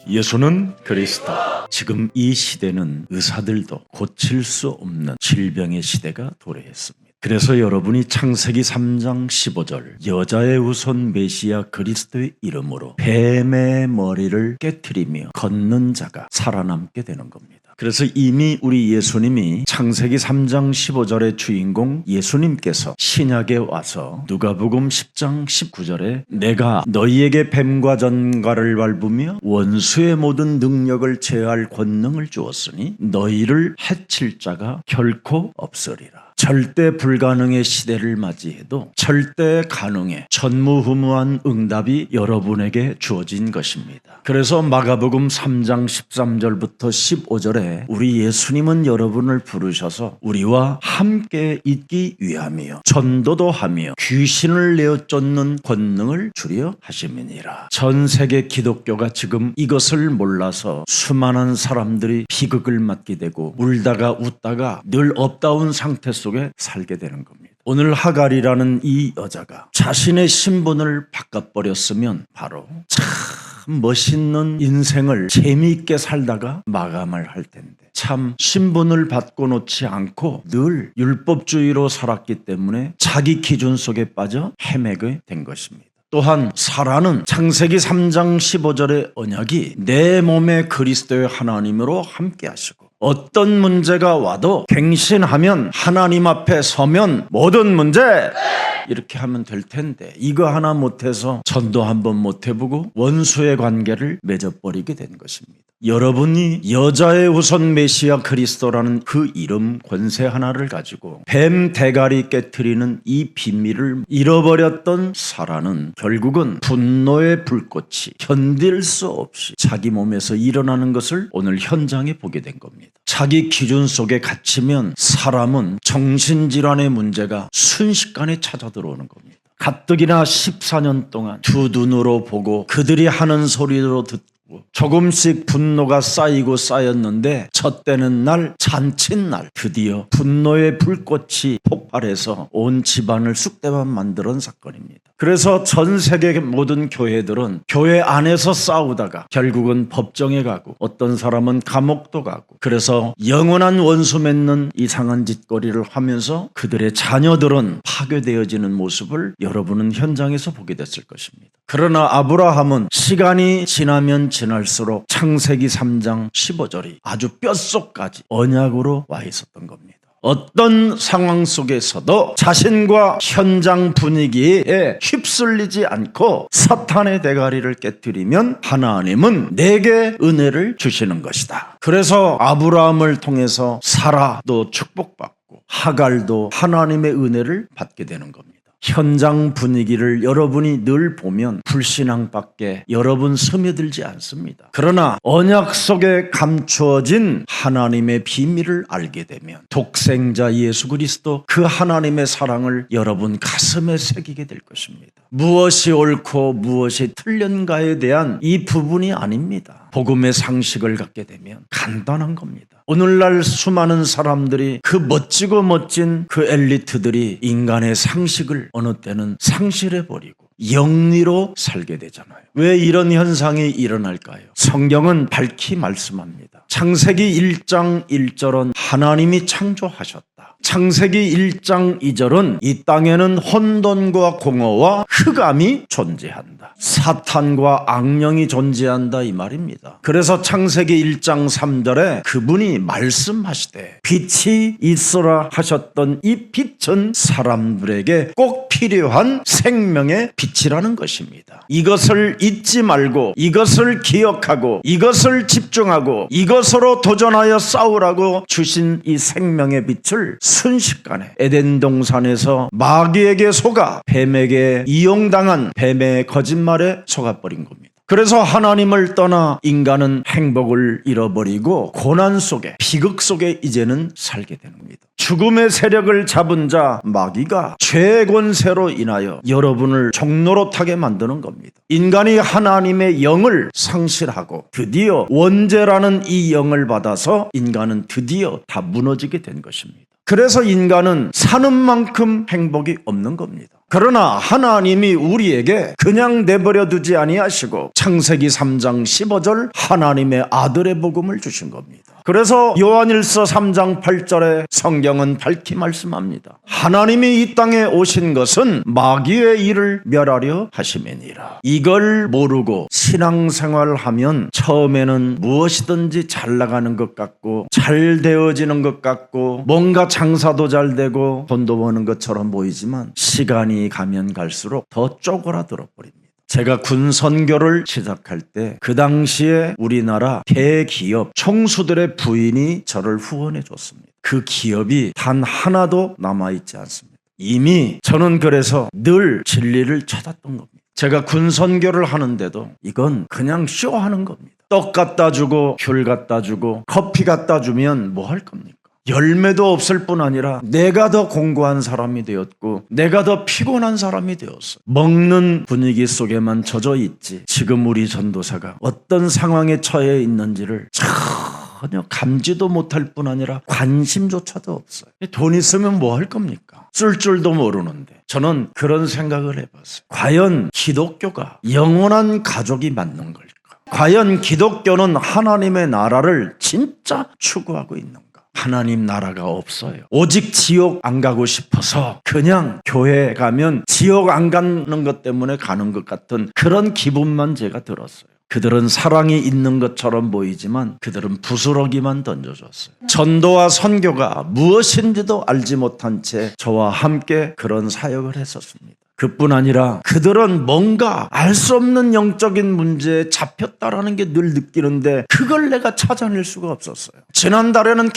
예수는 그리스도. 지금 이 시대는 의사들도 고칠 수 없는 질병의 시대가 도래했습니다. 그래서 여러분이 창세기 3장 15절 여자의 후손 메시아 그리스도의 이름으로 뱀의 머리를 깨트리며 걷는 자가 살아남게 되는 겁니다. 그래서 이미 우리 예수님이 창세기 3장 15절의 주인공 예수님께서 신약에 와서 누가복음 10장 19절에 내가 너희에게 뱀과 전갈을 밟으며 원수의 모든 능력을 제어할 권능을 주었으니 너희를 해칠 자가 결코 없으리라. 절대 불가능의 시대를 맞이해도 절대 가능의 전무후무한 응답이 여러분에게 주어진 것입니다. 그래서 마가복음 3장 13절부터 15절에 우리 예수님은 여러분을 부르셔서 우리와 함께 있기 위함이요 전도도 하며 귀신을 내어 쫓는 권능을 주려 하심이니라. 전 세계 기독교가 지금 이것을 몰라서 수많은 사람들이 비극을 맞게 되고 울다가 웃다가 늘 업다운 상태 속에 살게 되는 겁니다. 오늘 하갈이라는 이 여자가 자신의 신분을 바꿔버렸으면 바로 참 멋있는 인생을 재미있게 살다가 마감을 할 텐데 참 신분을 받고 놓지 않고 늘 율법주의로 살았기 때문에 자기 기준 속에 빠져 헤매게 된 것입니다. 또한 사라는 창세기 3장 15절의 언약이 내 몸에 그리스도의 하나님으로 함께 하시고 어떤 문제가 와도 갱신하면 하나님 앞에 서면 모든 문제 이렇게 하면 될 텐데 이거 하나 못해서 전도 한번 못해보고 원수의 관계를 맺어버리게 된 것입니다. 여러분이 여자의 후손 메시아 그리스도라는 그 이름 권세 하나를 가지고 뱀 대가리 깨트리는 이 비밀을 잃어버렸던 사라는 결국은 분노의 불꽃이 견딜 수 없이 자기 몸에서 일어나는 것을 오늘 현장에 보게 된 겁니다. 자기 기준 속에 갇히면 사람은 정신질환의 문제가 순식간에 찾아 들어오는 겁니다. 가뜩이나 14년 동안 두 눈으로 보고 그들이 하는 소리로 듣고 조금씩 분노가 쌓이고 쌓였는데 젖대는 날 잔칫날 드디어 분노의 불꽃이 폭발해서 온 집안을 쑥대밭 만드는 사건입니다. 그래서 전 세계 모든 교회들은 교회 안에서 싸우다가 결국은 법정에 가고 어떤 사람은 감옥도 가고 그래서 영원한 원수 맺는 이상한 짓거리를 하면서 그들의 자녀들은 파괴되어지는 모습을 여러분은 현장에서 보게 됐을 것입니다. 그러나 아브라함은 시간이 지나면 지날수록 창세기 3장 15절이 아주 뼛속까지 언약으로 와 있었던 겁니다. 어떤 상황 속에서도 자신과 현장 분위기에 휩쓸리지 않고 사탄의 대가리를 깨뜨리면 하나님은 내게 은혜를 주시는 것이다. 그래서 아브라함을 통해서 사라도 축복받고 하갈도 하나님의 은혜를 받게 되는 겁니다. 현장 분위기를 여러분이 늘 보면 불신앙밖에 여러분 스며들지 않습니다. 그러나 언약 속에 감추어진 하나님의 비밀을 알게 되면 독생자 예수 그리스도 그 하나님의 사랑을 여러분 가슴에 새기게 될 것입니다. 무엇이 옳고 무엇이 틀린가에 대한 이 부분이 아닙니다. 복음의 상식을 갖게 되면 간단한 겁니다. 오늘날 수많은 사람들이 그 멋지고 멋진 그 엘리트들이 인간의 상식을 어느 때는 상실해버리고 영리로 살게 되잖아요. 왜 이런 현상이 일어날까요? 성경은 밝히 말씀합니다. 창세기 1장 1절은 하나님이 창조하셨다. 창세기 1장 2절은 이 땅에는 혼돈과 공허와 흑암이 존재한다. 사탄과 악령이 존재한다 이 말입니다. 그래서 창세기 1장 3절에 그분이 말씀하시되 빛이 있으라 하셨던 이 빛은 사람들에게 꼭 필요한 생명의 빛이라는 것입니다. 이것을 잊지 말고 이것을 기억하고 이것을 집중하고 이것으로 도전하여 싸우라고 주신 이 생명의 빛을 순식간에 에덴 동산에서 마귀에게 속아 뱀에게 이용당한 뱀의 거짓말에 속아버린 겁니다. 그래서 하나님을 떠나 인간은 행복을 잃어버리고 고난 속에 비극 속에 이제는 살게 되는 겁니다. 죽음의 세력을 잡은 자 마귀가 죄의 권세로 인하여 여러분을 종노릇하게 만드는 겁니다. 인간이 하나님의 영을 상실하고 드디어 원죄라는 이 영을 받아서 인간은 드디어 다 무너지게 된 것입니다. 그래서 인간은 사는 만큼 행복이 없는 겁니다. 그러나 하나님이 우리에게 그냥 내버려 두지 아니하시고 창세기 3장 15절 하나님의 아들의 복음을 주신 겁니다. 그래서 요한일서 3장 8절에 성경은 밝히 말씀합니다. 하나님이 이 땅에 오신 것은 마귀의 일을 멸하려 하심이니라. 이걸 모르고 신앙생활을 하면 처음에는 무엇이든지 잘 나가는 것 같고 잘 되어지는 것 같고 뭔가 장사도 잘 되고 돈도 버는 것처럼 보이지만 시간이 가면 갈수록 더 쪼그라들어 버립니다. 제가 군 선교를 시작할 때 그 당시에 우리나라 대기업 총수들의 부인이 저를 후원해 줬습니다. 그 기업이 단 하나도 남아있지 않습니다. 이미 저는 그래서 늘 진리를 찾았던 겁니다. 제가 군 선교를 하는데도 이건 그냥 쇼하는 겁니다. 떡 갖다 주고 귤 갖다 주고 커피 갖다 주면 뭐 할 겁니까? 열매도 없을 뿐 아니라 내가 더 공고한 사람이 되었고 내가 더 피곤한 사람이 되었어. 먹는 분위기 속에만 젖어 있지 지금 우리 전도사가 어떤 상황에 처해 있는지를 전혀 감지도 못할 뿐 아니라 관심조차도 없어요. 돈 있으면 뭐 할 겁니까? 쓸 줄도 모르는데. 저는 그런 생각을 해봤어요. 과연 기독교가 영원한 가족이 맞는 걸까? 과연 기독교는 하나님의 나라를 진짜 추구하고 있는가? 하나님 나라가 없어요. 오직 지옥 안 가고 싶어서 그냥 교회 가면 지옥 안 가는 것 때문에 가는 것 같은 그런 기분만 제가 들었어요. 그들은 사랑이 있는 것처럼 보이지만 그들은 부스러기만 던져줬어요. 전도와 선교가 무엇인지도 알지 못한 채 저와 함께 그런 사역을 했었습니다. 그뿐 아니라 그들은 뭔가 알 수 없는 영적인 문제에 잡혔다라는 게 늘 느끼는데 그걸 내가 찾아낼 수가 없었어요. 지난달에는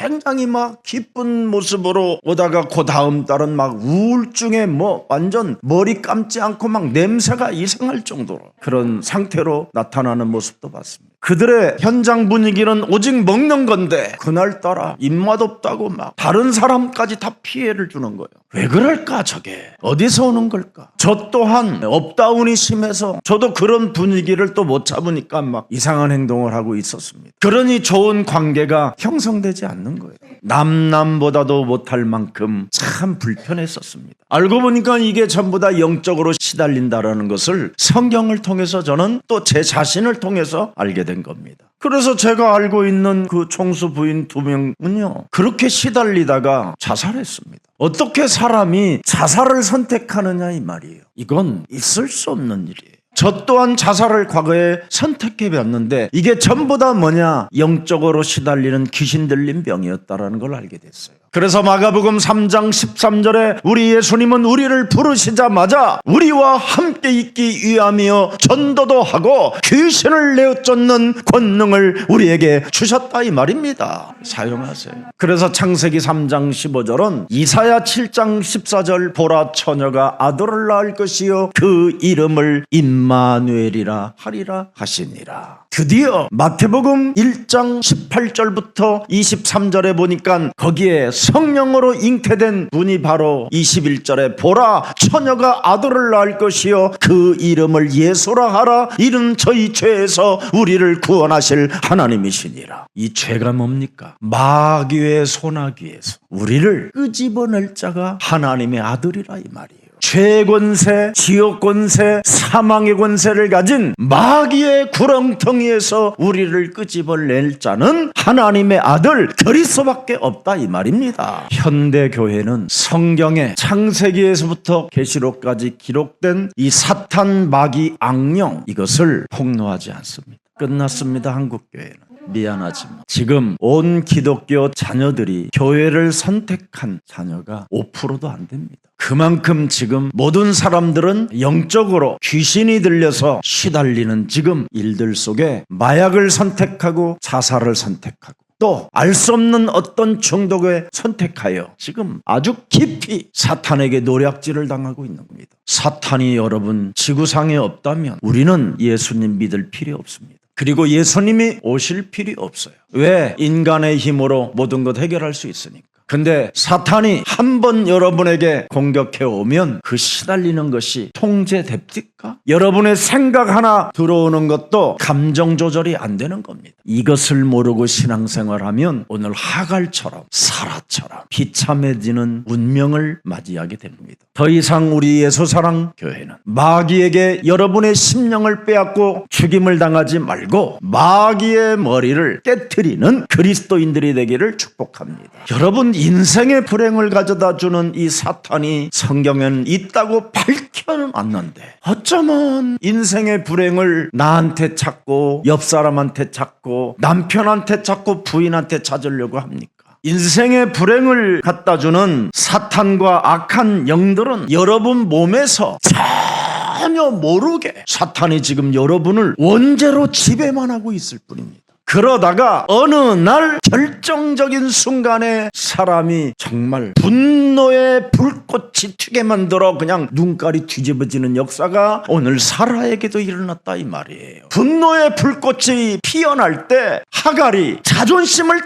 굉장히 막 기쁜 모습으로 오다가 그 다음 달은 막 우울증에 뭐 완전 머리 감지 않고 막 냄새가 이상할 정도로 그런 상태로 나타나는 모습도 봤습니다. 그들의 현장 분위기는 오직 먹는 건데 그날따라 입맛 없다고 막 다른 사람까지 다 피해를 주는 거예요. 왜 그럴까 저게? 어디서 오는 걸까? 저 또한 업다운이 심해서 저도 그런 분위기를 또 못 잡으니까 막 이상한 행동을 하고 있었습니다. 그러니 좋은 관계가 형성되지 않는 거예요. 남보다도 못할 만큼 참 불편했었습니다. 알고 보니까 이게 전부 다 영적으로 시달린다라는 것을 성경을 통해서 저는 또 제 자신을 통해서 알게 된 겁니다. 그래서 제가 알고 있는 그 총수 부인 2명은요 그렇게 시달리다가 자살했습니다. 어떻게 사람이 자살을 선택하느냐 이 말이에요. 이건 있을 수 없는 일이에요. 저 또한 자살을 과거에 선택해봤는데 이게 전부 다 뭐냐? 영적으로 시달리는 귀신 들린 병이었다는 걸 알게 됐어요. 그래서 마가복음 3장 13절에 우리 예수님은 우리를 부르시자마자 우리와 함께 있기 위함이여 전도도 하고 귀신을 내어쫓는 권능을 우리에게 주셨다 이 말입니다. 사용하세요. 그래서 창세기 3장 15절은 이사야 7장 14절 보라 처녀가 아들을 낳을 것이요 그 이름을 임마누엘이라 하리라 하시니라. 드디어 마태복음 1장 18절부터 23절에 보니까 거기에 성령으로 잉태된 분이 바로 21절에 보라 처녀가 아들을 낳을 것이요 그 이름을 예수라 하라. 이는 저희 죄에서 우리를 구원하실 하나님이시니라. 이 죄가 뭡니까? 마귀의 소나기에서 우리를 끄집어낼 자가 하나님의 아들이라 이 말이에요. 죄의 권세, 지옥 권세, 사망의 권세를 가진 마귀의 구렁텅이에서 우리를 끄집어낼 자는 하나님의 아들 그리스도밖에 없다 이 말입니다. 현대교회는 성경에 창세기에서부터 계시록까지 기록된 이 사탄 마귀 악령 이것을 폭로하지 않습니다. 끝났습니다. 한국교회는. 미안하지만 지금 온 기독교 자녀들이 교회를 선택한 자녀가 5%도 안 됩니다. 그만큼 지금 모든 사람들은 영적으로 귀신이 들려서 시달리는 지금 일들 속에 마약을 선택하고 자살을 선택하고 또 알 수 없는 어떤 중독에 선택하여 지금 아주 깊이 사탄에게 노략질을 당하고 있는 겁니다. 사탄이 여러분 지구상에 없다면 우리는 예수님 믿을 필요 없습니다. 그리고 예수님이 오실 필요 없어요. 왜? 인간의 힘으로 모든 것 해결할 수 있으니까. 근데 사탄이 한번 여러분에게 공격해 오면 그 시달리는 것이 통제됩니까? 여러분의 생각 하나 들어오는 것도 감정 조절이 안 되는 겁니다. 이것을 모르고 신앙생활하면 오늘 하갈처럼 사라처럼 비참해지는 운명을 맞이하게 됩니다. 더 이상 우리 예수사랑교회는 마귀에게 여러분의 심령을 빼앗고 죽임을 당하지 말고 마귀의 머리를 깨트리는 그리스도인들이 되기를 축복합니다. 여러분, 인생의 불행을 가져다 주는 이 사탄이 성경에는 있다고 밝혀는 않는데 어쩌면 인생의 불행을 나한테 찾고 옆 사람한테 찾고 남편한테 찾고 부인한테 찾으려고 합니까? 인생의 불행을 갖다 주는 사탄과 악한 영들은 여러분 몸에서 전혀 모르게 사탄이 지금 여러분을 원죄로 지배만 하고 있을 뿐입니다. 그러다가 어느 날 결정적인 순간에 사람이 정말 분노의 불꽃이 튀게 만들어 그냥 눈깔이 뒤집어지는 역사가 오늘 사라에게도 일어났다 이 말이에요. 분노의 불꽃이 피어날 때 하갈이 자존심을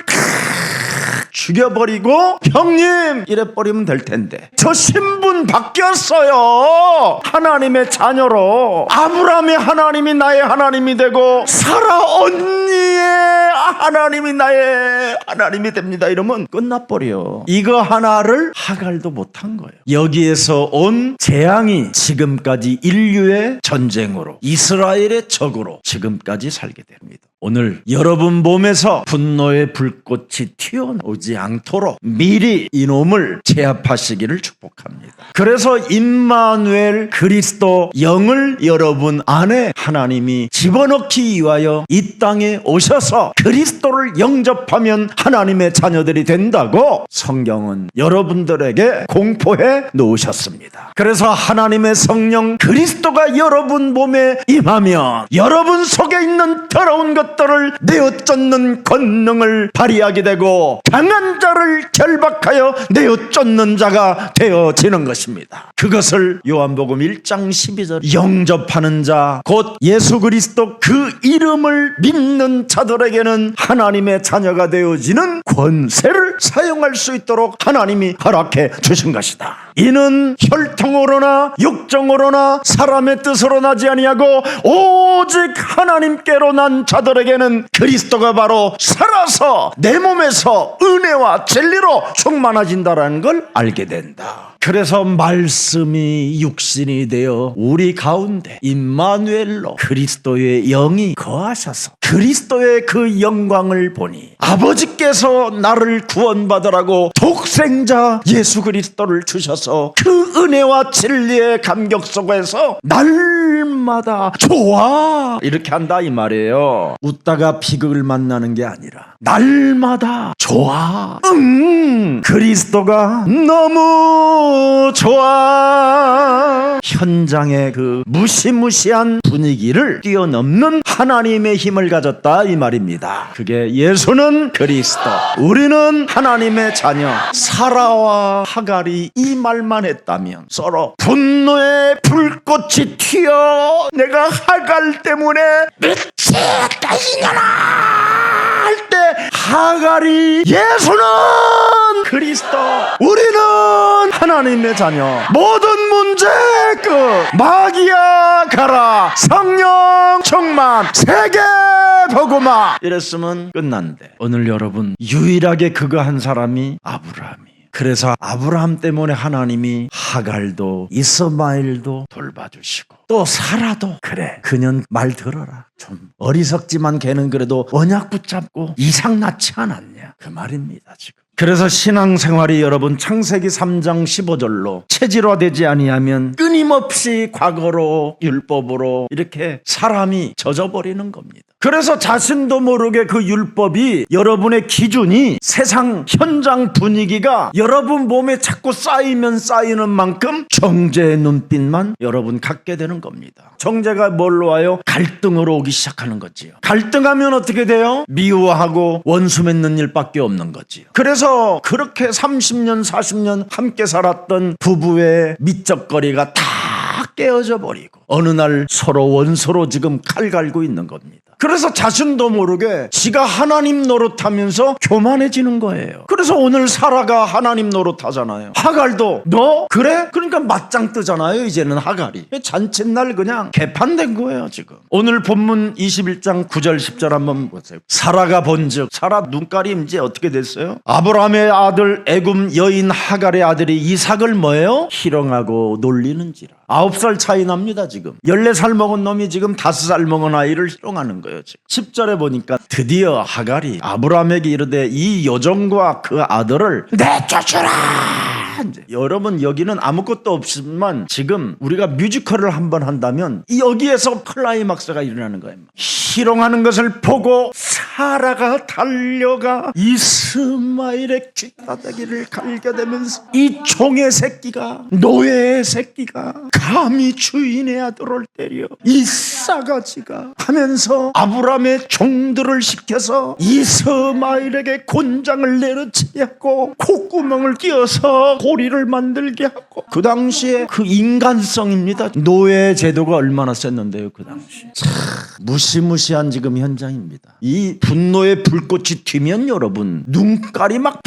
죽여버리고 형님 이래버리면 될 텐데 저 신분 바뀌었어요. 하나님의 자녀로 아브라함의 하나님이 나의 하나님이 되고 사라 언니의 하나님이 나의 하나님이 됩니다. 이러면 끝나버려. 이거 하나를 하갈도 못한 거예요. 여기에서 온 재앙이 지금까지 인류의 전쟁으로 이스라엘의 적으로 지금까지 살게 됩니다. 오늘 여러분 몸에서 분노의 불꽃이 튀어나오지 않도록 미리 이놈을 제압하시기를 축복합니다. 그래서 임마누엘 그리스도 영을 여러분 안에 하나님이 집어넣기 위하여 이 땅에 오셔서 그리스도를 영접하면 하나님의 자녀들이 된다고 성경은 여러분들에게 공포해 놓으셨습니다. 그래서 하나님의 성령 그리스도가 여러분 몸에 임하면 여러분 속에 있는 더러운 것들을 내어쫓는 권능을 발휘하게 되고 강한 자를 결박하여 내어쫓는 자가 되어지는 것입니다. 그것을 요한복음 1장 12절 영접하는 자 곧 예수 그리스도 그 이름을 믿는 자들에게는 하나님의 자녀가 되어지는 권세를 사용할 수 있도록 하나님이 허락해 주신 것이다. 이는 혈통으로나 육정으로나 사람의 뜻으로 나지 아니하고 오직 하나님께로 난 자들에게는 그리스도가 바로 살아서 내 몸에서 은혜와 진리로 충만해진다는 걸 알게 된다. 그래서 말씀이 육신이 되어 우리 가운데 임마누엘로 그리스도의 영이 거하셔서 그리스도의 그 영광을 보니 아버지께서 나를 구원받으라고 독생자 예수 그리스도를 주셔서 그 은혜와 진리의 감격 속에서 날마다 좋아 이렇게 한다 이 말이에요. 웃다가 비극을 만나는 게 아니라 날마다 좋아. 그리스도가 너무 좋아. 현장의 그 무시무시한 분위기를 뛰어넘는 하나님의 힘을 가졌다 이 말입니다. 그게 예수는 그리스도, 우리는 하나님의 자녀. 사라와 하갈이 이 말만 했다면 서로 분노의 불꽃이 튀어 내가 하갈 때문에 미치겠다 이년아 할 때 하갈이 예수는 그리스도, 우리는 하나님의 자녀. 모든 문제 끝. 마귀야 가라. 성령 충만. 세계 복음화. 이랬으면 끝난데 오늘 여러분 유일하게 그거 한 사람이 아브라함이에요. 그래서 아브라함 때문에 하나님이 하갈도 이스마엘도 돌봐주시고 또 사라도 그래 그년 말 들어라. 좀 어리석지만 걔는 그래도 언약 붙잡고 이상 낳지 않았냐 그 말입니다 지금. 그래서 신앙생활이 여러분 창세기 3장 15절로 체질화되지 아니하면 끊임없이 과거로 율법으로 이렇게 사람이 젖어버리는 겁니다. 그래서 자신도 모르게 그 율법이 여러분의 기준이 세상 현장 분위기가 여러분 몸에 자꾸 쌓이면 쌓이는 만큼 정죄의 눈빛만 여러분 갖게 되는 겁니다. 정죄가 뭘로 와요? 갈등으로 오기 시작하는 거지요. 갈등하면 어떻게 돼요? 미워하고 원수 맺는 일밖에 없는 거지요. 그래서 그렇게 30년 40년 함께 살았던 부부의 미적거리가 다 깨어져 버리고 어느 날 서로 원수로 지금 칼 갈고 있는 겁니다. 그래서 자신도 모르게 지가 하나님 노릇하면서 교만해지는 거예요. 그래서 오늘 사라가 하나님 노릇하잖아요. 하갈도 너 그래? 그러니까 맞짱 뜨잖아요. 이제는 하갈이 잔칫날 그냥 개판된 거예요 지금. 오늘 본문 21장 9절 10절 한번 보세요. 사라가 본즉, 사라 눈깔이 이제 어떻게 됐어요? 아브라함의 아들 애굽 여인 하갈의 아들이 이삭을 뭐예요? 희롱하고 놀리는지라. 9살 차이 납니다 지금. 14살 먹은 놈이 지금 5살 먹은 아이를 희롱하는 거예요 지금. 10절에 보니까 드디어 하갈이 아브라함에게 이르되 이 여종과 그 아들을 내쫓으라. 여러분 여기는 아무것도 없지만 지금 우리가 뮤지컬을 한번 한다면 여기에서 클라이막스가 일어나는 거예요. 희롱하는 것을 보고 사라가 달려가 이스마엘의 귓바닥을 갈겨대면서 이 종의 새끼가, 노예의 새끼가 감히 주인의 아들을 때려, 이 싸가지가 하면서 아브라함의 종들을 시켜서 이스마엘에게 곤장을 내려치게 하고 콧구멍을 끼워서 고리를 만들게 하고. 그 당시에 그 인간성입니다. 노예 제도가 얼마나 셌는데요 그 당시. 참 무시무시한 지금 현장입니다. 이 분노의 불꽃이 튀면 여러분 눈깔이 막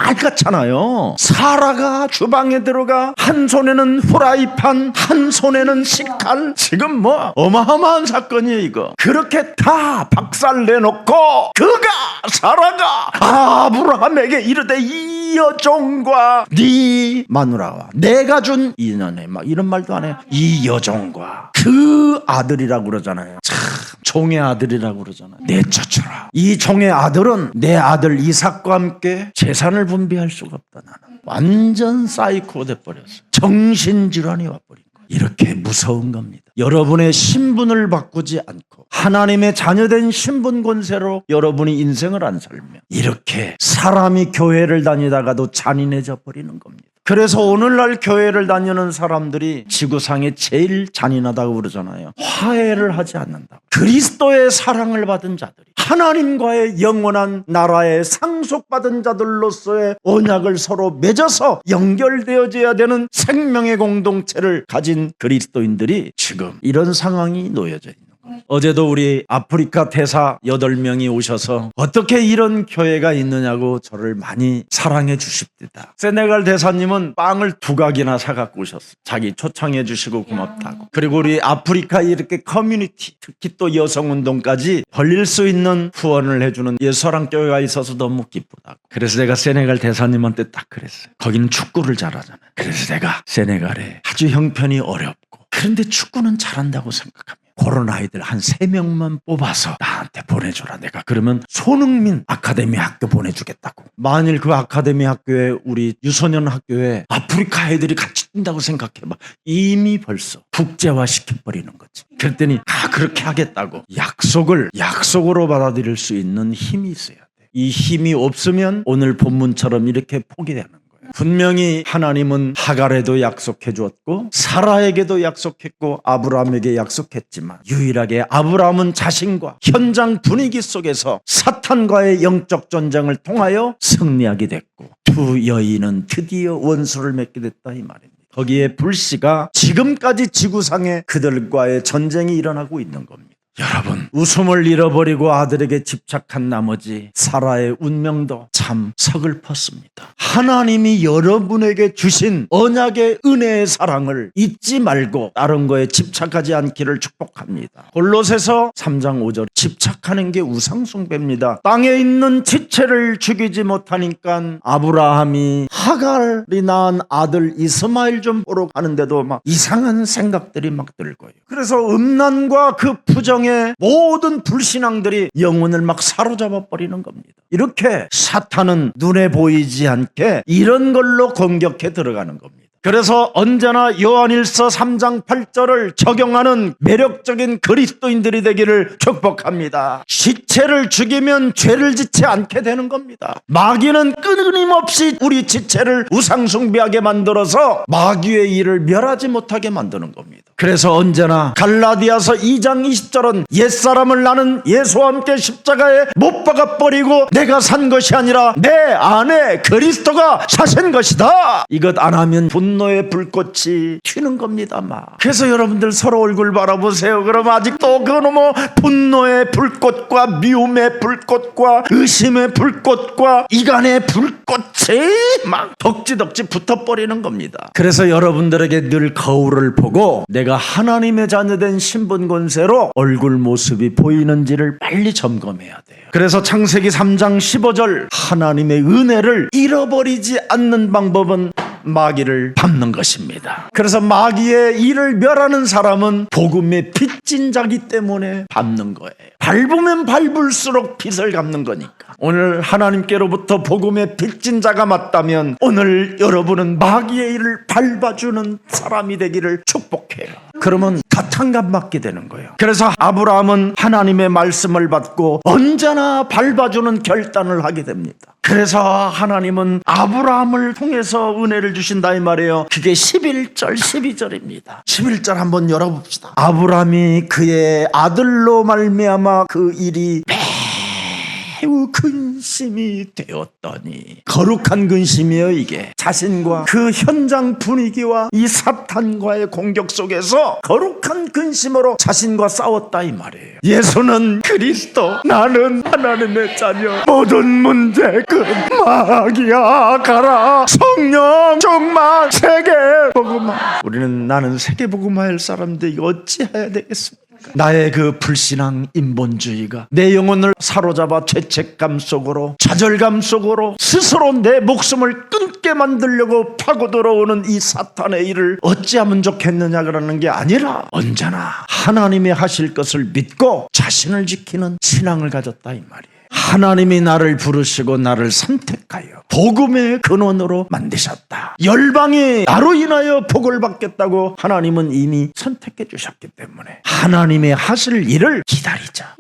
빨갛잖아요. 사라가 주방에 들어가 한 손에는 후라이팬, 한 손에는 식칼. 지금 뭐 어마어마한 사건이에요 이거. 그렇게 다 박살내놓고 그가, 사라가 아브라함에게 이르되 이 여종과 네 마누라와 내가 준 인연에, 막 이런 말도 안 해요. 이 여종과 그 아들이라고 그러잖아요. 참 종의 아들이라고 그러잖아요. 내쫓아라. 이 종의 아들은 내 아들 이삭과 함께 재산을 분배할 수가 없다. 나는 완전 사이코 돼버렸어. 정신질환이 와버린 거예요. 이렇게 무서운 겁니다. 여러분의 신분을 바꾸지 않고 하나님의 자녀된 신분 권세로 여러분이 인생을 안 살면 이렇게 사람이 교회를 다니다가도 잔인해져 버리는 겁니다. 그래서 오늘날 교회를 다니는 사람들이 지구상에 제일 잔인하다고 그러잖아요. 화해를 하지 않는다고. 그리스도의 사랑을 받은 자들이 하나님과의 영원한 나라에 상속받은 자들로서의 언약을 서로 맺어서 연결되어져야 되는 생명의 공동체를 가진 그리스도인들이 지금 이런 상황이 놓여져 있는 거예요. 어제도 우리 아프리카 대사 8명이 오셔서 어떻게 이런 교회가 있느냐고 저를 많이 사랑해 주십니다. 세네갈 대사님은 빵을 2각이나 사갖고 오셨어요. 자기 초청해 주시고 고맙다고. 그리고 우리 아프리카 이렇게 커뮤니티, 특히 또 여성운동까지 벌릴 수 있는 후원을 해주는 예서랑교회가 있어서 너무 기쁘다고. 그래서 내가 세네갈 대사님한테 딱 그랬어요. 거기는 축구를 잘하잖아요. 그래서 내가 세네갈에 아주 형편이 어렵고 그런데 축구는 잘한다고 생각합니다. 그런 아이들 한 3명만 뽑아서 나한테 보내줘라. 내가 그러면 손흥민 아카데미 학교 보내주겠다고. 만일 그 아카데미 학교에 우리 유소년 학교에 아프리카 애들이 같이 뛴다고 생각해봐. 이미 벌써 국제화 시켜버리는 거지. 그랬더니 그렇게 하겠다고. 약속으로 받아들일 수 있는 힘이 있어야 돼. 이 힘이 없으면 오늘 본문처럼 이렇게 포기되는 거예요. 분명히 하나님은 하갈에도 약속해 주었고 사라에게도 약속했고 아브라함에게 약속했지만 유일하게 아브라함은 자신과 현장 분위기 속에서 사탄과의 영적 전쟁을 통하여 승리하게 됐고 두 여인은 드디어 원수를 맺게 됐다 이 말입니다. 거기에 불씨가 지금까지 지구상에 그들과의 전쟁이 일어나고 있는 겁니다. 여러분, 웃음을 잃어버리고 아들에게 집착한 나머지 사라의 운명도 참 서글펐습니다. 하나님이 여러분에게 주신 언약의 은혜의 사랑을 잊지 말고 다른 거에 집착하지 않기를 축복합니다. 골로새서 3장 5절 집착하는 게 우상숭배입니다. 땅에 있는 지체를 죽이지 못하니까 아브라함이 하갈이 낳은 아들 이스마엘 좀 보러 가는데도 막 이상한 생각들이 막 들고요. 그래서 음란과 그 부정의 모든 불신앙들이 영혼을 막 사로잡아 버리는 겁니다. 이렇게 사탄은 눈에 보이지 않게 이런 걸로 공격해 들어가는 겁니다. 그래서 언제나 요한일서 3장 8절을 적용하는 매력적인 그리스도인들이 되기를 축복합니다. 지체를 죽이면 죄를 짓지 않게 되는 겁니다. 마귀는 끊임없이 우리 지체를 우상숭배하게 만들어서 마귀의 일을 멸하지 못하게 만드는 겁니다. 그래서 언제나 갈라디아서 2장 20절은 옛사람을 나는 예수와 함께 십자가에 못 박아 버리고 내가 산 것이 아니라 내 안에 그리스도가 사신 것이다. 이것 안 하면 분노의 불꽃이 튀는 겁니다. 막. 그래서 여러분들 서로 얼굴 바라보세요. 그럼 아직도 그 놈의 분노의 불꽃과 미움의 불꽃과 의심의 불꽃과 이간의 불꽃이 막 덕지덕지 붙어버리는 겁니다. 그래서 여러분들에게 늘 거울을 보고 내가 하나님의 자녀된 신분 권세로 얼굴 모습이 보이는지를 빨리 점검해야 돼요. 그래서 창세기 3장 15절 하나님의 은혜를 잃어버리지 않는 방법은 마귀를 밟는 것입니다. 그래서 마귀의 일을 멸하는 사람은 복음의 빚진 자기 때문에 밟는 거예요. 밟으면 밟을수록 빚을 갚는 거니까. 오늘 하나님께로부터 복음의 빚진 자가 맞다면 오늘 여러분은 마귀의 일을 밟아주는 사람이 되기를 축복해요. 그러면 가탕감 맞게 되는 거예요. 그래서 아브라함은 하나님의 말씀을 받고 언제나 밟아주는 결단을 하게 됩니다. 그래서 하나님은 아브라함을 통해서 은혜를 주신다 이 말이에요. 그게 11절 12절입니다 11절 한번 열어봅시다. 아브라함이 그의 아들로 말미암아 그 일이 매우 근심이 되었더니, 거룩한 근심이에요. 이게 자신과 그 현장 분위기와 이 사탄과의 공격 속에서 거룩한 근심으로 자신과 싸웠다 이 말이에요. 예수는 그리스도, 나는 하나님의 자녀, 모든 문제 끝, 마귀야 가라, 성령 충만, 세계 복음화. 우리는 나는 세계 복음화할 사람인데 어찌해야 되겠습니까? 나의 그 불신앙 인본주의가 내 영혼을 사로잡아 죄책감 속으로, 좌절감 속으로 스스로 내 목숨을 끊게 만들려고 파고 들어오는 이 사탄의 일을 어찌하면 좋겠느냐라는 게 아니라 언제나 하나님이 하실 것을 믿고 자신을 지키는 신앙을 가졌다 이 말이에요. 하나님이 나를 부르시고 나를 선택하여 복음의 근원으로 만드셨다. 열방이 나로 인하여 복을 받겠다고 하나님은 이미 선택해 주셨기 때문에 하나님의 하실 일을 기다리자.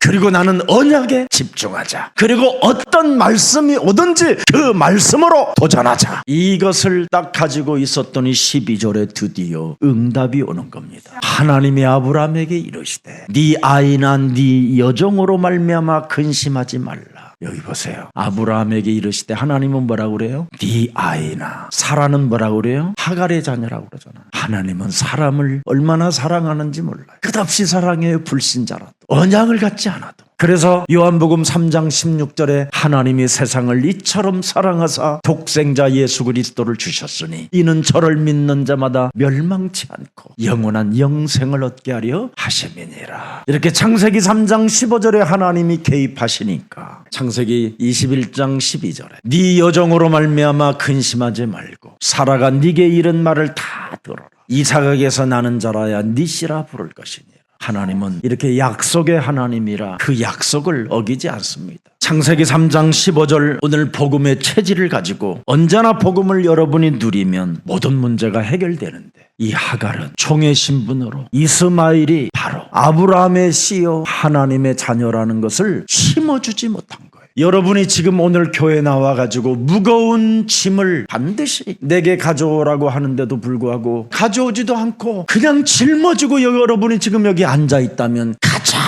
그리고 나는 언약에 집중하자. 그리고 어떤 말씀이 오든지 그 말씀으로 도전하자. 이것을 딱 가지고 있었더니 12절에 드디어 응답이 오는 겁니다. 하나님이 아브라함에게 이르시되 네 아이나 네 여종으로 말미암아 근심하지 말라. 여기 보세요. 아브라함에게 이르시되 하나님은 뭐라고 그래요? 네 아이나. 사라는 뭐라고 그래요? 하갈의 자녀라고 그러잖아. 하나님은 사람을 얼마나 사랑하는지 몰라요. 끝없이 사랑해요. 불신자라도, 언약을 갖지 않아도. 그래서 요한복음 3장 16절에 하나님이 세상을 이처럼 사랑하사 독생자 예수 그리스도를 주셨으니 이는 저를 믿는 자마다 멸망치 않고 영원한 영생을 얻게 하려 하심이니라. 이렇게 창세기 3장 15절에 하나님이 개입하시니까 창세기 21장 12절에 네 여종으로 말미암아 근심하지 말고 사라가 네게 이른 말을 다 들어라. 이삭에게서 나는 자라야 네 씨라 부를 것이니. 하나님은 이렇게 약속의 하나님이라 그 약속을 어기지 않습니다. 창세기 3장 15절 오늘 복음의 체질을 가지고 언제나 복음을 여러분이 누리면 모든 문제가 해결되는데, 이 하갈은 총의 신분으로 이스마엘이 바로 아브라함의 씨요 하나님의 자녀라는 것을 심어주지 못한 거예요. 여러분이 지금 오늘 교회 나와가지고 무거운 짐을 반드시 내게 가져오라고 하는데도 불구하고 가져오지도 않고 그냥 짊어지고 여러분이 지금 여기 앉아있다면 가장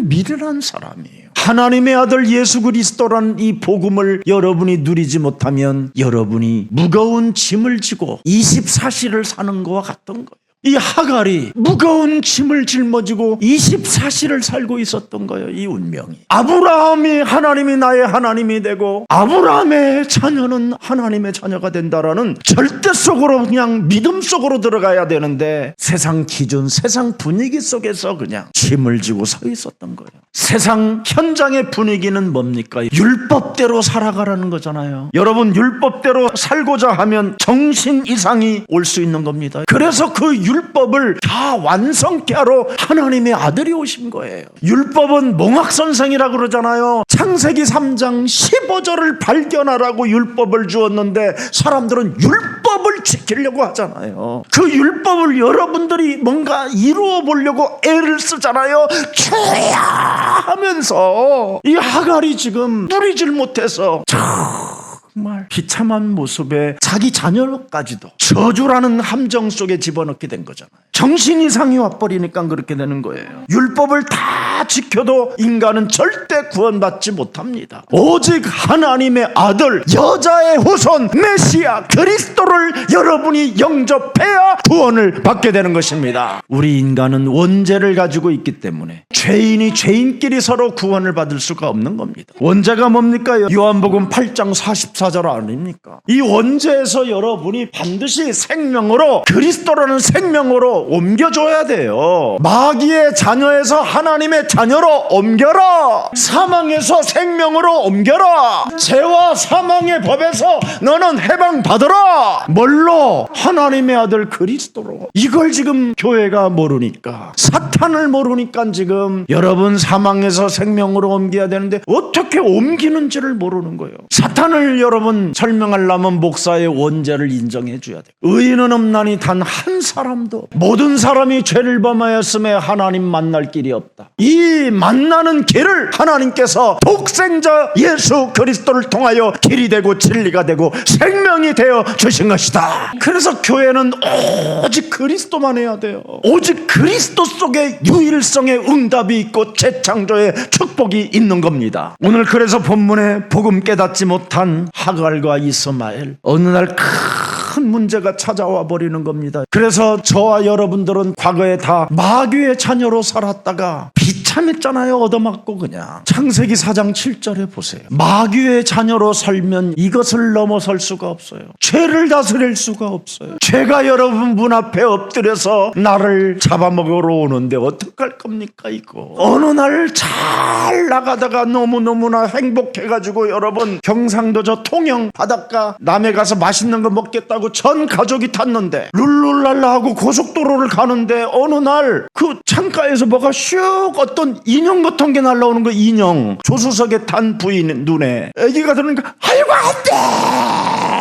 미련한 사람이에요. 하나님의 아들 예수 그리스도라는 이 복음을 여러분이 누리지 못하면 여러분이 무거운 짐을 지고 24시를 사는 것과 같던 거예요. 이 하갈이 무거운 짐을 짊어지고 24시를 살고 있었던 거예요. 이 운명이. 아브라함이 하나님이 나의 하나님이 되고 아브라함의 자녀는 하나님의 자녀가 된다라는 절대 속으로, 그냥 믿음 속으로 들어가야 되는데 세상 기준, 세상 분위기 속에서 그냥 짐을 지고 서 있었던 거예요. 세상 현장의 분위기는 뭡니까? 율법대로 살아가라는 거잖아요. 여러분, 율법대로 살고자 하면 정신 이상이 올 수 있는 겁니다. 그래서 그 율법을 다 완성케 하러 하나님의 아들이 오신 거예요. 율법은 몽학선생이라고 그러잖아요. 창세기 3장 15절을 발견하라고 율법을 주었는데 사람들은 율법을 지키려고 하잖아요. 그 율법을 여러분들이 뭔가 이루어 보려고 애를 쓰잖아요. 주야 하면서 이 하갈이 지금 누리질 못해서 정말 비참한 모습에 자기 자녀까지도 저주라는 함정 속에 집어넣게 된 거잖아요. 정신 이상이 와버리니까 그렇게 되는 거예요. 율법을 다 지켜도 인간은 절대 구원받지 못합니다. 오직 하나님의 아들, 여자의 후손, 메시아 그리스도를 여러분이 영접해야 구원을 받게 되는 것입니다. 우리 인간은 원죄를 가지고 있기 때문에 죄인이 죄인끼리 서로 구원을 받을 수가 없는 겁니다. 원죄가 뭡니까? 요한복음 8장 44절 아닙니까? 이 원죄에서 여러분이 반드시 생명으로, 그리스도라는 생명으로 옮겨줘야 돼요. 마귀의 자녀에서 하나님의 자녀로 옮겨라. 사망에서 생명으로 옮겨라. 죄와 사망의 법에서 너는 해방받아라. 뭘로? 하나님의 아들 그리스도로. 이걸 지금 교회가 모르니까, 사탄을 모르니까 지금 여러분 사망에서 생명으로 옮겨야 되는데 어떻게 옮기는지를 모르는 거예요. 사탄을 여러분 설명하려면 목사의 원죄를 인정해 줘야 돼요. 의인은 없나니 단 한 사람도. 모든 사람이 죄를 범하였음에 하나님 만날 길이 없다. 이 만나는 길을 하나님께서 독생자 예수 그리스도를 통하여 길이 되고 진리가 되고 생명이 되어 주신 것이다. 그래서 교회는 오직 그리스도만 해야 돼요. 오직 그리스도 속에 유일성의 응답이 있고 재창조의 축복이 있는 겁니다. 오늘 그래서 본문에 복음 깨닫지 못한 하갈과 이스마엘, 어느 날 큰 문제가 찾아와 버리는 겁니다. 그래서 저와 여러분들은 과거에 다 마귀의 자녀로 살았다가 비참했잖아요. 얻어맞고 그냥. 창세기 4장 7절에 보세요. 마귀의 자녀로 살면 이것을 넘어설 수가 없어요. 죄를 다스릴 수가 없어요. 죄가 여러분 문 앞에 엎드려서 나를 잡아먹으러 오는데 어떡할 겁니까 이거. 어느 날 잘 나가다가 너무너무나 행복해가지고 여러분 경상도 저 통영 바닷가 남해 가서 맛있는 거 먹겠다고 전 가족이 탔는데 룰루랄라 하고 고속도로를 가는데 어느 날 그 창가에서 뭐가 슉 어떤 인형 같은 게 날라오는 거. 인형 조수석에 탄 부인 눈에 애기가 들으니까 아이고 안돼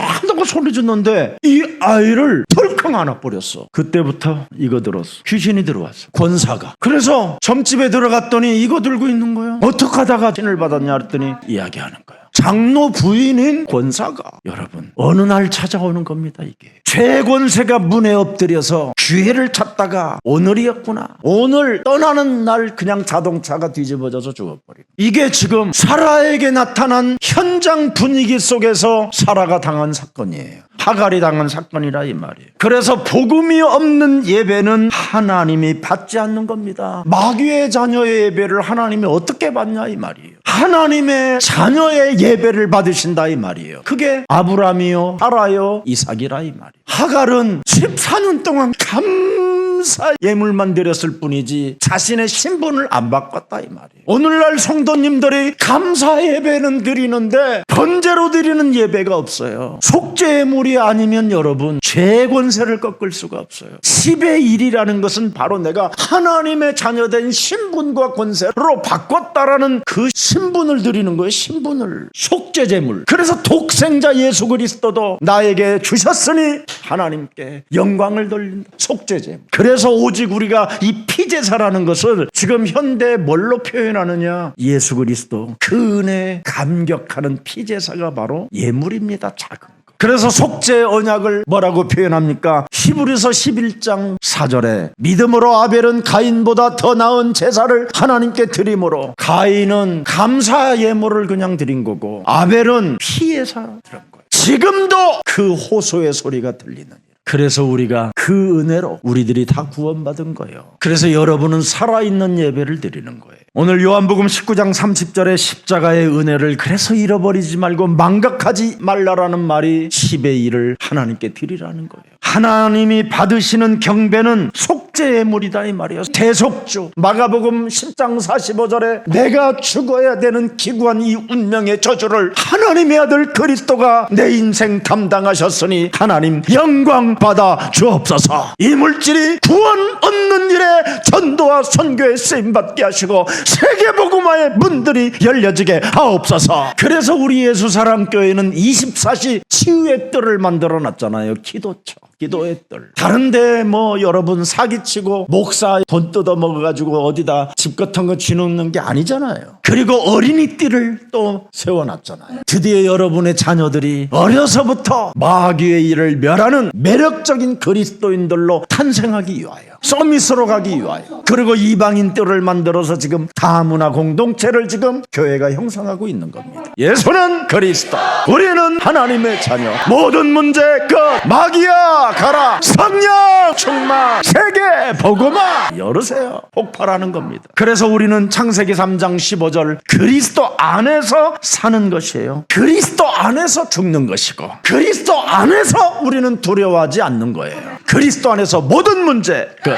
한다고 소리 짓는데 이 아이를 덜컹 안아버렸어. 그때부터 이거 들었어. 귀신이 들어왔어. 권사가. 그래서 점집에 들어갔더니 이거 들고 있는 거예요. 어떻게 하다가 신을 받았냐 했더니 이야기하는 거예요. 장로 부인인 권사가. 여러분 어느 날 찾아오는 겁니다. 이게 죄권세가 문에 엎드려서 기회를 찾다가 오늘이었구나. 오늘 떠나는 날 그냥 자동차가 뒤집어져서 죽어버린. 이게 지금 사라에게 나타난 현장 분위기 속에서 사라가 당한 사건이에요. 하갈이 당한 사건이라 이 말이에요. 그래서 복음이 없는 예배는 하나님이 받지 않는 겁니다. 마귀의 자녀의 예배를 하나님이 어떻게 받냐 이 말이에요. 하나님의 자녀의 예배를 받으신다 이 말이에요. 그게 아브라함이요, 사라요, 이삭이라 이 말이에요. 하갈은 14년 동안 감사 예물만 드렸을 뿐이지 자신의 신분을 안 바꿨다 이 말이에요. 오늘날 성도님들이 감사 예배는 드리는데 번제로 드리는 예배가 없어요. 속죄 예물이 아니면 여러분 죄 권세를 꺾을 수가 없어요. 10의 1이라는 것은 바로 내가 하나님의 자녀된 신분과 권세로 바꿨다라는 그 신분을 드리는 거예요. 신분을. 속죄 제물. 그래서 독생자 예수 그리스도도 나에게 주셨으니 하나님께 영광을 돌린다. 속죄 제물. 그래서 오직 우리가 이 피제사라는 것을 지금 현대 뭘로 표현하느냐. 예수 그리스도 그 은혜에 감격하는 피제사가 바로 예물입니다. 작은 거. 그래서 속죄 언약을 뭐라고 표현합니까? 히브리서 11장 4절에 믿음으로 아벨은 가인보다 더 나은 제사를 하나님께 드림으로, 가인은 감사 예물을 그냥 드린 거고 아벨은 피제사 드린 거예요. 지금도 그 호소의 소리가 들리는. 그래서 우리가 그 은혜로 우리들이 다 구원받은 거예요. 그래서 여러분은 살아있는 예배를 드리는 거예요. 오늘 요한복음 19장 30절에 십자가의 은혜를 그래서 잃어버리지 말고 망각하지 말라라는 말이 10의 1을 하나님께 드리라는 거예요. 하나님이 받으시는 경배는 속죄 예물이다 이 말이에요. 대속주. 마가복음 10장 45절에 내가 죽어야 되는 기구한 이 운명의 저주를 하나님의 아들 그리스도가 내 인생 담당하셨으니 하나님 영광 받아 주옵소서. 이 물질이 구원 얻는 일에 전도와 선교에 쓰임받게 하시고 세계복음화의 문들이 열려지게 하옵소서. 그래서 우리 예수사랑교회는 24시 치유의 뜰을 만들어 놨잖아요. 기도처. 기도의 뜰. 다른데 뭐 여러분 사기치고 목사 돈 뜯어 먹어가지고 어디다 집 같은 거 쥐놓는 게 아니잖아요. 그리고 어린이띠를 또 세워놨잖아요. 드디어 여러분의 자녀들이 어려서부터 마귀의 일을 멸하는 매력적인 그리스도인들로 탄생하기 위하여, 서밋으로 가기 위하여, 그리고 이방인 뜰을 만들어서 지금 다문화 공동체를 지금 교회가 형성하고 있는 겁니다. 예수는 그리스도, 우리는 하나님의 자녀. 모든 문제 끝. 마귀야 가라. 성령 충만. 세계 복음화 열으세요. 폭발하는 겁니다. 그래서 우리는 창세기 3장 15절 그리스도 안에서 사는 것이에요. 그리스도 안에서 죽는 것이고, 그리스도 안에서 우리는 두려워하지 않는 거예요. 그리스도 안에서 모든 문제 끝.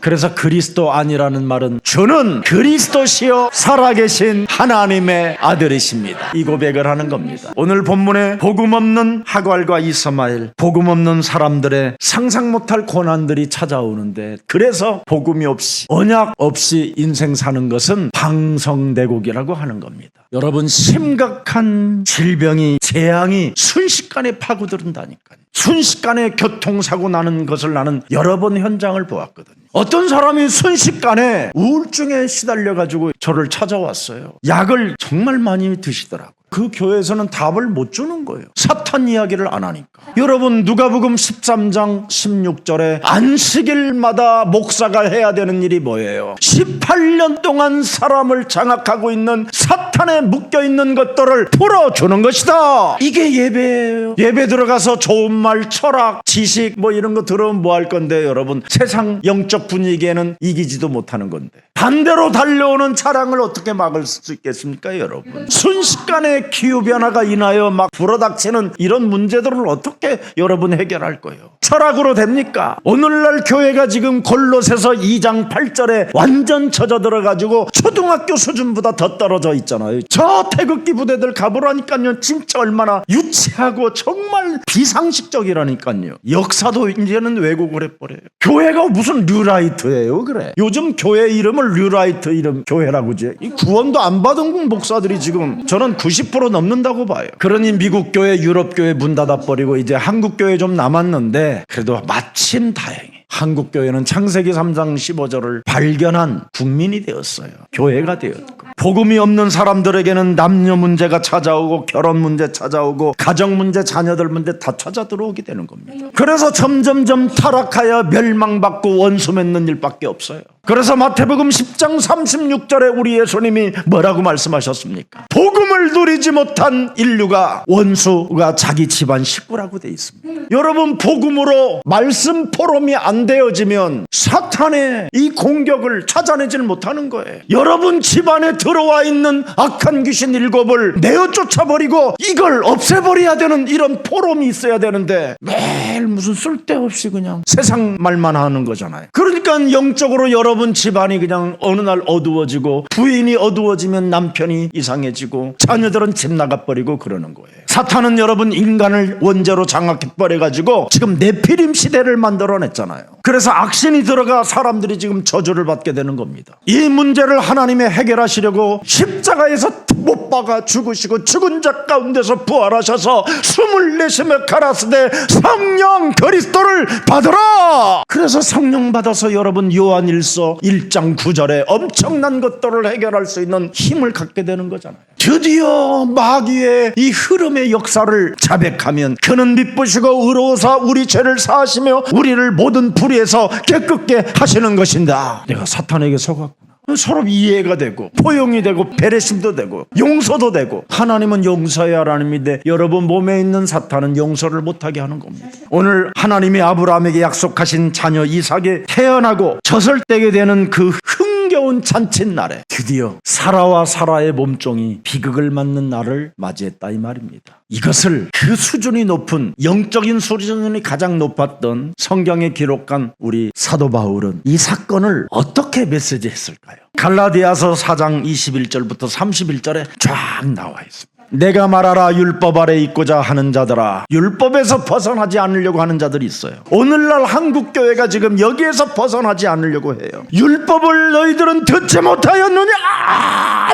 그래서 그리스도 안이라는 말은 주는 그리스도시요 살아계신 하나님의 아들이십니다. 이 고백을 하는 겁니다. 오늘 본문에 복음 없는 하갈과 이스마엘, 복음 없는 사람들의 상상 못할 고난들이 찾아오는데, 그래서 복음이 없이, 언약 없이 인생 사는 것은 방성대국이라고 하는 겁니다. 여러분, 심각한 질병이, 재앙이 순식간에 파고들은다니까요. 순식간에 교통사고 나는 것을 나는 여러 번 현장을 보았거든요. 어떤 사람이 순식간에 우울증에 시달려가지고 저를 찾아왔어요. 약을 정말 많이 드시더라고요. 그 교회에서는 답을 못 주는 거예요. 사탄 이야기를 안 하니까. 여러분, 누가복음 13장 16절에 안식일마다 목사가 해야 되는 일이 뭐예요? 18년 동안 사람을 장악하고 있는 사탄에 묶여있는 것들을 풀어주는 것이다. 이게 예배예요. 예배 들어가서 좋은 말, 철학, 지식 뭐 이런 거 들으면 뭐 할 건데, 여러분, 세상 영적 분위기에는 이기지도 못하는 건데, 반대로 달려오는 차량을 어떻게 막을 수 있겠습니까, 여러분? 순식간에 기후변화가 인하여 막 불어닥치는 이런 문제들을 어떻게 여러분 해결할 거예요? 철학으로 됩니까? 오늘날 교회가 지금 골로새서 2장 8절에 완전 젖어 들어가지고 초등학교 수준보다 더 떨어져 있잖아요. 저 태극기 부대들 가보라니까요. 진짜 얼마나 유치하고 정말 비상식적이라니까요. 역사도 이제는 왜곡을 해버려요. 교회가 무슨 뉴라이트예요, 그래? 요즘 교회 이름을 뉴라이트 이름 교회라고 지. 이 구원도 안 받은 목사들이 지금 저는 90% 넘는다고 봐요. 그러니 미국 교회, 유럽 교회 문 닫아버리고 이제 한국 교회 좀 남았는데, 그래도 마침 다행히 한국 교회는 창세기 3장 15절을 발견한 국민이 되었어요. 교회가 되었고, 복음이 없는 사람들에게는 남녀 문제가 찾아오고, 결혼 문제 찾아오고, 가정 문제, 자녀들 문제 다 찾아 들어오게 되는 겁니다. 그래서 점점점 타락하여 멸망받고 원수 맺는 일밖에 없어요. 그래서 마태복음 10장 36절에 우리 예수님이 뭐라고 말씀하셨습니까? 복음을 누리지 못한 인류가 원수가 자기 집안 식구라고 돼 있습니다. 여러분, 복음으로 말씀 포럼이 안 되어지면 사탄의 이 공격을 찾아내질 못하는 거예요. 여러분 집안에 들어와 있는 악한 귀신 7을 내어 쫓아버리고 이걸 없애버려야 되는 이런 포럼이 있어야 되는데, 매일 무슨 쓸데없이 그냥 세상 말만 하는 거잖아요. 그러니까 영적으로 여러분 집안이 그냥 어느 날 어두워지고, 부인이 어두워지면 남편이 이상해지고, 자녀들은 집 나가버리고 그러는 거예요. 사탄은 여러분 인간을 원죄로 장악해버려가지고 지금 네피림 시대를 만들어냈잖아요. 그래서 악신이 들어가 사람들이 지금 저주를 받게 되는 겁니다. 이 문제를 하나님이 해결하시려고 십자가에서 못 박아 죽으시고 죽은 자 가운데서 부활하셔서 숨을 내쉬며 가라사대 성령 그리스도를 받으라. 그래서 성령 받아서 여러분 요한일서 1장 9절에 엄청난 것들을 해결할 수 있는 힘을 갖게 되는 거잖아요. 드디어 마귀의 이 흐름의 역사를 자백하면 그는 미쁘시고 의로우사 우리 죄를 사하시며 우리를 모든 불의에서 깨끗게 하시는 것인다. 내가 사탄에게 속았구나. 서로 이해가 되고 포용이 되고 배려심도 되고 용서도 되고. 하나님은 용서해야 하나님인데 여러분 몸에 있는 사탄은 용서를 못하게 하는 겁니다. 오늘 하나님이 아브라함에게 약속하신 자녀 이삭이 태어나고 젖을 떼게 되는 그 흥겨운 잔칫날에 드디어 사라와 사라의 몸종이 비극을 맞는 날을 맞이했다 이 말입니다. 이것을 그 수준이 높은 영적인 수준이 가장 높았던 성경에 기록한 우리 사도 바울은 이 사건을 어떻게 메시지했을까요? 갈라디아서 4장 21절부터 31절에 쫙 나와 있습니다. 내가 말하라 율법 아래 있고자 하는 자들아, 율법에서 벗어나지 않으려고 하는 자들이 있어요. 오늘날 한국교회가 지금 여기에서 벗어나지 않으려고 해요. 율법을 너희들은 듣지 못하였느냐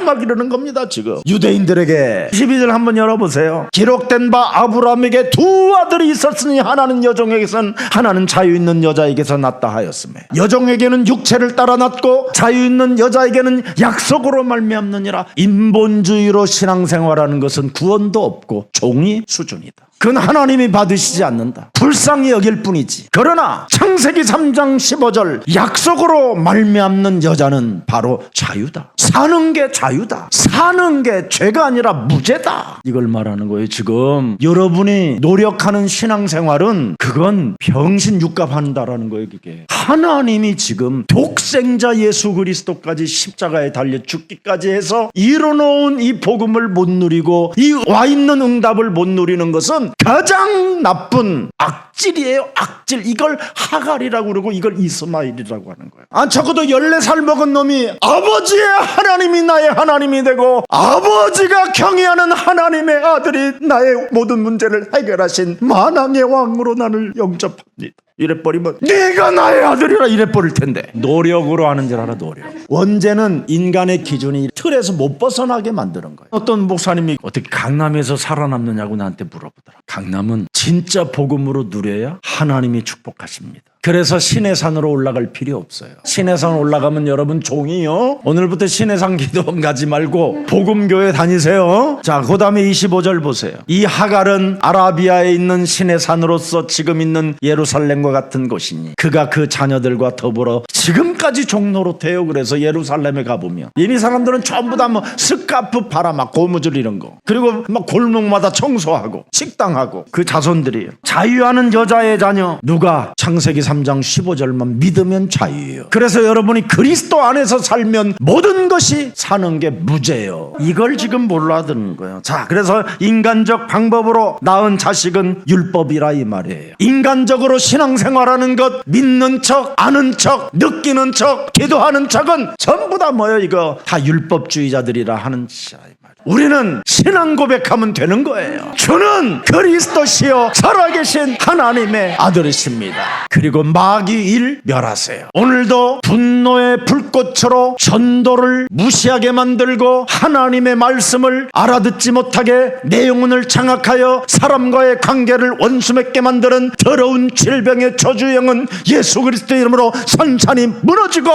막 이러는 겁니다. 지금 유대인들에게 12절 한번 열어보세요. 기록된 바 아브라함에게 두 아들이 있었으니 하나는 여종에게선 하나는 자유 있는 여자에게서 낳다 하였으며 여종에게는 육체를 따라 낳고 자유 있는 여자에게는 약속으로 말미암느니라. 인본주의로 신앙생활하는 것은 구원도 없고 종이 수준이다. 그건 하나님이 받으시지 않는다. 불쌍히 여길 뿐이지. 그러나 창세기 3장 15절 약속으로 말미암는 여자는 바로 자유다. 사는 게 자유다. 사는 게 죄가 아니라 무죄다. 이걸 말하는 거예요. 지금 여러분이 노력하는 신앙생활은 그건 병신 육갑한다라는 거예요. 그게 하나님이 지금 독생자 예수 그리스도까지 십자가에 달려 죽기까지 해서 이뤄놓은 이 복음을 못 누리고 이 와 있는 응답을 못 누리는 것은 가장 나쁜 악질이에요. 악질. 이걸 하갈이라고 그러고 이걸 이스마엘이라고 하는 거예요. 적어도 14살 먹은 놈이 아버지의 하나님이 나의 하나님이 되고 아버지가 경외하는 하나님의 아들이 나의 모든 문제를 해결하신 만왕의 왕으로 나를 영접합니다. 이래버리면 네가 나의 아들이라 이래버릴 텐데 노력으로 하는 줄 알아. 노력. 원죄는 인간의 기준이 틀에서 못 벗어나게 만드는 거예요. 어떤 목사님이 어떻게 강남에서 살아남느냐고 나한테 물어보더라. 강남은 진짜 복음으로 누려야 하나님이 축복하십니다. 그래서 시내산으로 올라갈 필요 없어요. 시내산 올라가면 여러분 종이요. 오늘부터 시내산 기도원 가지 말고 복음교회 다니세요. 자, 그 다음에 25절 보세요. 이 하갈은 아라비아에 있는 시내산으로서 지금 있는 예루살렘과 같은 곳이니 그가 그 자녀들과 더불어 지금까지 종노릇해요. 그래서 예루살렘에 가보면 이미 사람들은 전부 다 뭐 스카프 팔아 막 고무줄 이런 거, 그리고 막 골목마다 청소하고 식당하고 그 자손들이에요. 자유하는 여자의 자녀. 누가? 창세기 3장 15절만 믿으면 자유예요. 그래서 여러분이 그리스도 안에서 살면 모든 것이 사는 게 무죄예요. 이걸 지금 몰라듣는 거예요. 자, 그래서 인간적 방법으로 낳은 자식은 율법이라 이 말이에요. 인간적으로 신앙생활하는 것, 믿는 척, 아는 척, 느끼는 척, 기도하는 척은 전부 다 뭐예요? 이거 다 율법주의자들이라 하는 자. 우리는 신앙 고백하면 되는 거예요. 주는 그리스도시요 살아계신 하나님의 아들이십니다. 그리고 마귀 일 멸하세요. 오늘도 분노의 불꽃으로 전도를 무시하게 만들고 하나님의 말씀을 알아듣지 못하게 내 영혼을 장악하여 사람과의 관계를 원수맺게 만드는 더러운 질병의 저주영은 예수 그리스도의 이름으로 산산이 무너지고,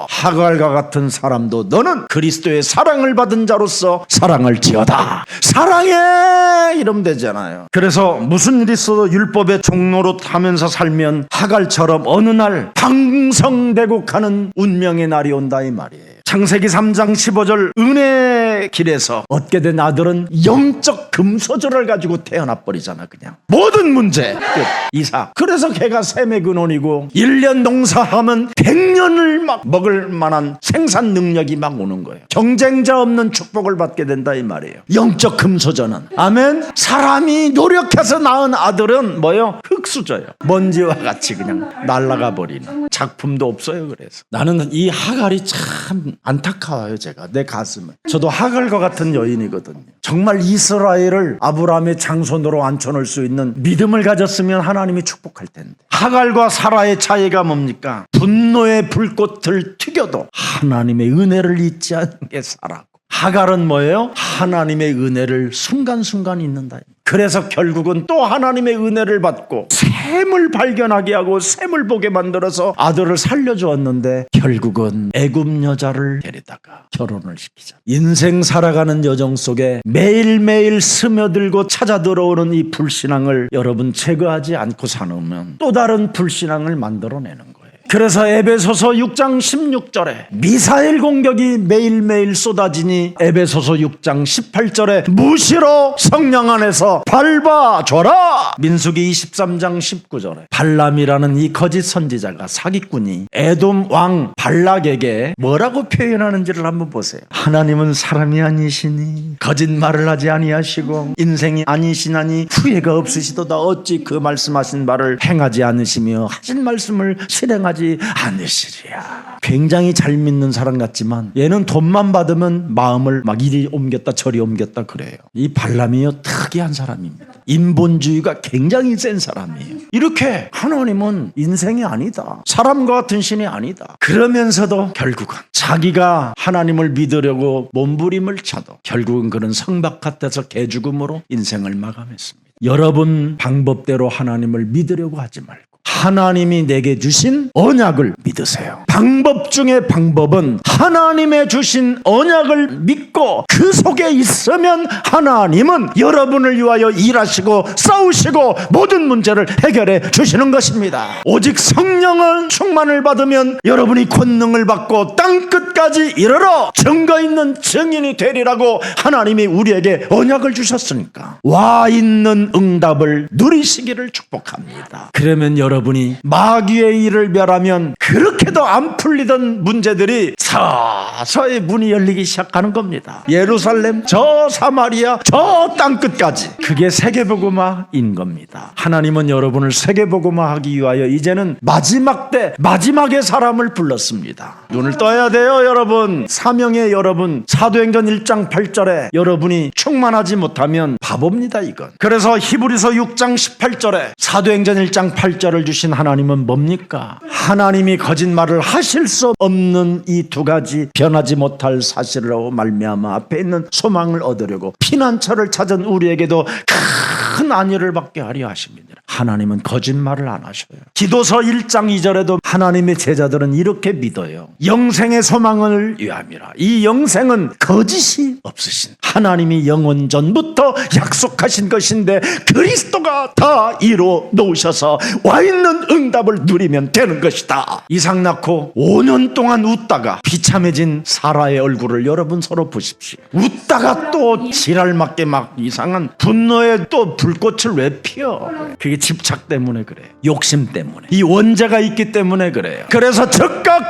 하갈과 같은 사람도 너는 그리스도의 사랑을 받은 자로서 사랑을 지어다. 사랑해 이러면 되잖아요. 그래서 무슨 일이 있어도 율법의 종노릇 하면서 살면 하갈처럼 어느 날 방성되고 가는 운명의 날이 온다 이 말이에요. 창세기 3장 15절 은혜의 길에서 얻게 된 아들은 영적 금소절을 가지고 태어나버리잖아. 그냥 모든 문제 끝. 이삭. 그래서 걔가 셈의 근원이고 1년 농사하면 100년을 막 먹을 만한 생산 능력이 막 오는 거예요. 경쟁자 없는 축복을 받게 된다 이 말이에요. 영적 금소전은. 아멘. 사람이 노력해서 낳은 아들은 뭐요? 흙수저예요. 먼지와 같이 그냥 날아가 버리는. 작품도 없어요. 그래서 나는 이 하갈이 참 안타까워요. 제가 내 가슴은. 저도 하갈과 같은 여인이거든요. 정말 이스라엘을 아브라함의 장손으로 앉혀놓을 수 있는 믿음을 가졌으면 하나님이 축복할 텐데. 하갈과 사라의 차이가 뭡니까? 분노의 불꽃을 튀겨도 하나님의 은혜를 잊지 않는 게 사라고. 하갈은 뭐예요? 하나님의 은혜를 순간순간 잊는다. 그래서 결국은 또 하나님의 은혜를 받고 샘을 발견하게 하고 샘을 보게 만들어서 아들을 살려주었는데 결국은 애굽 여자를 데리다가 결혼을 시키자. 인생 살아가는 여정 속에 매일매일 스며들고 찾아 들어오는 이 불신앙을 여러분 제거하지 않고 사놓으면 또 다른 불신앙을 만들어내는 거예요. 그래서 에베소서 6장 16절에 미사일 공격이 매일매일 쏟아지니 에베소서 6장 18절에 무시로 성령 안에서 밟아줘라. 민수기 23장 19절에 발람이라는 이 거짓 선지자가 사기꾼이 에돔 왕 발락에게 뭐라고 표현하는지를 한번 보세요. 하나님은 사람이 아니시니 거짓말을 하지 아니하시고 인생이 아니시나니 후회가 없으시도다. 어찌 그 말씀하신 말을 행하지 않으시며 하신 말씀을 실행하지 하지 않으시리야. 굉장히 잘 믿는 사람 같지만 얘는 돈만 받으면 마음을 막 이리 옮겼다 저리 옮겼다 그래요. 이 발람이요 특이한 사람입니다. 인본주의가 굉장히 센 사람이에요. 이렇게 하나님은 인생이 아니다, 사람과 같은 신이 아니다, 그러면서도 결국은 자기가 하나님을 믿으려고 몸부림을 쳐도 결국은 그는 성박 같아서 개죽음으로 인생을 마감했습니다. 여러분 방법대로 하나님을 믿으려고 하지 말고 하나님이 내게 주신 언약을 믿으세요. 방법 중에 방법은 하나님의 주신 언약을 믿고 그 속에 있으면 하나님은 여러분을 위하여 일하시고 싸우시고 모든 문제를 해결해 주시는 것입니다. 오직 성령을 충만을 받으면 여러분이 권능을 받고 땅끝까지 이르러 증거 있는 증인이 되리라고 하나님이 우리에게 언약을 주셨으니까 와 있는 응답을 누리시기를 축복합니다. 그러면 여러분이 마귀의 일을 멸하면 그렇게도 안 풀리던 문제들이 서서히 문이 열리기 시작하는 겁니다. 예루살렘, 저 사마리아, 저 땅끝까지. 그게 세계복음화인 겁니다. 하나님은 여러분을 세계복음화하기 위하여 이제는 마지막 때 마지막의 사람을 불렀습니다. 눈을 떠야 돼요, 여러분. 사명의 여러분, 사도행전 1장 8절에 여러분이 충만하지 못하면 바보입니다, 이건. 그래서 히브리서 6장 18절에 사도행전 1장 8절을 주신 하나님은 뭡니까? 하나님이 거짓말을 하실 수 없는 이 두 가지 변하지 못할 사실로 말미암아 앞에 있는 소망을 얻으려고 피난처를 찾은 우리에게도 큰 안위를 받게 하려 하십니다. 하나님은 거짓말을 안 하셔요. 기도서 1장 2절에도 하나님의 제자들은 이렇게 믿어요. 영생의 소망을 위함이라. 이 영생은 거짓이 없으신 하나님이 영원 전부터 약속하신 것인데 그리스도가 다 이루어 놓으셔서 와 있는 응답을 누리면 되는 것이다. 이삭 낳고 5년 동안 웃다가 비참해진 사라의 얼굴을 여러분 서로 보십시오. 웃다가 또 지랄맞게 막 이상한 분노에 또 불꽃을 왜 피워? 그게 집착 때문에 그래요. 욕심 때문에. 이 원죄가 있기 때문에 그래요. 그래서 즉각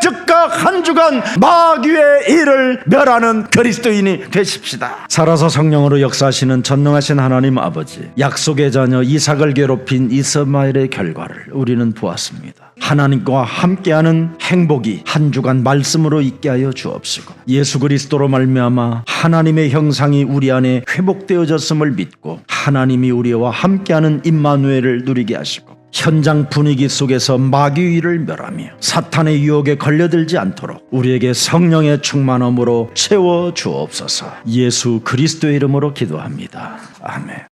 한 주간 마귀의 일을 멸하는 그리스도인이 되십시다. 살아서 성령으로 역사하시는 전능하신 하나님 아버지, 약속의 자녀 이삭을 괴롭힌 이스마엘의 결과를 우리는 보았습니다. 하나님과 함께하는 행복이 한 주간 말씀으로 있게 하여 주옵시고 예수 그리스도로 말미암아 하나님의 형상이 우리 안에 회복되어졌음을 믿고 하나님이 우리와 함께하는 임마누엘을 누리게 하시고 현장 분위기 속에서 마귀의 일을 멸하며 사탄의 유혹에 걸려들지 않도록 우리에게 성령의 충만함으로 채워 주옵소서. 예수 그리스도의 이름으로 기도합니다. 아멘.